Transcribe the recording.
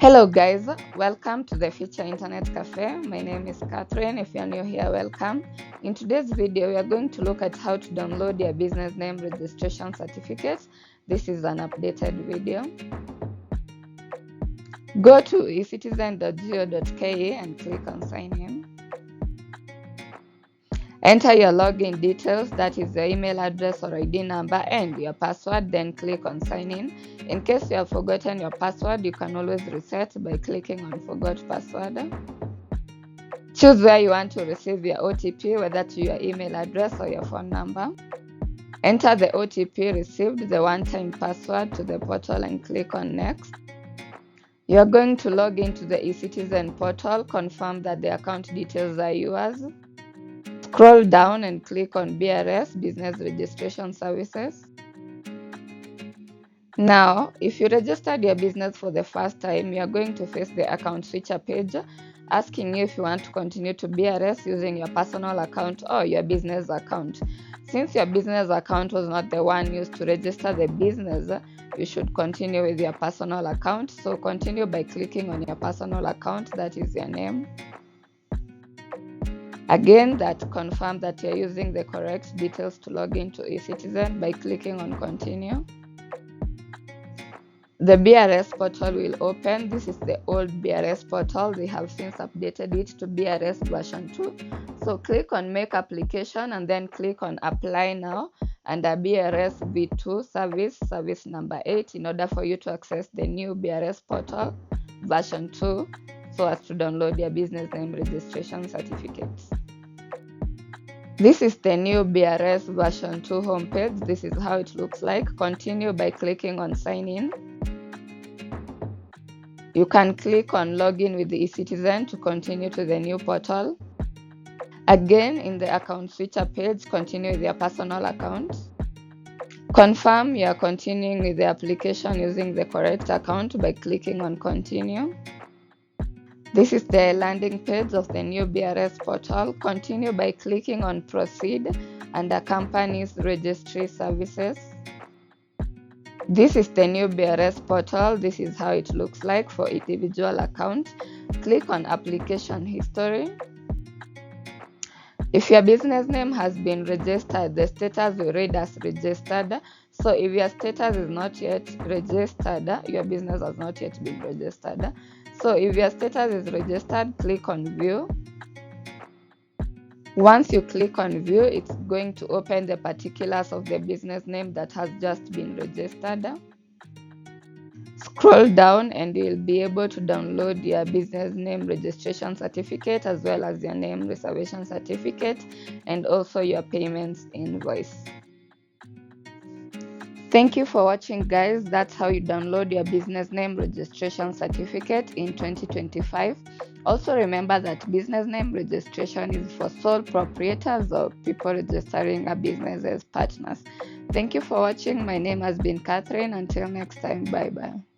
Hello guys, welcome to the Future Internet Cafe. My name is Catherine. If you're new here, welcome. In today's video, we are going to look at how to download your business name registration certificate. This is an updated video. Go to eCitizen.go.ke and click on sign in. Enter your login details, that is your email address or ID number and your password, then click on sign in. In case you have forgotten your password, you can always reset by clicking on forgot password. Choose where you want to receive your OTP, whether to your email address or your phone number. Enter the OTP received, the one-time password to the portal and click on next. You are going to log into the eCitizen portal, confirm that the account details are yours. Scroll down and click on BRS Business Registration Services. Now, if you registered your business for the first time, you are going to face the account switcher page, asking you if you want to continue to BRS using your personal account or your business account. Since your business account was not the one used to register the business, you should continue with your personal account. So continue by clicking on your personal account, that is your name. Again, confirm that you're using the correct details to log into eCitizen by clicking on continue. The BRS portal will open. This is the old BRS portal. They have since updated it to BRS version 2. So click on make application and then click on apply now under BRS V2 service number 8 in order for you to access the new BRS portal version 2 so as to download your business name registration certificates. This is the new BRS version 2 homepage. This is how it looks like. Continue by clicking on sign in. You can click on login with the eCitizen to continue to the new portal. Again, in the account switcher page, continue with your personal account. Confirm you are continuing with the application using the correct account by clicking on continue. This is the landing page of the new BRS portal. Continue by clicking on proceed under companies registry services. This is the new BRS portal. This is how it looks like for individual account. Click on application history. If your business name has been registered, the status will read as registered. So if your status is not yet registered, your business has not yet been registered. So if your status is registered, click on view. Once you click on view, it's going to open the particulars of the business name that has just been registered. Scroll down and you'll be able to download your business name registration certificate as well as your name reservation certificate and also your payments invoice. Thank you for watching, guys. That's how you download your business name registration certificate in 2025. Also remember that business name registration is for sole proprietors or people registering a business as partners. Thank you for watching. My name has been Catherine. Until next time, bye bye.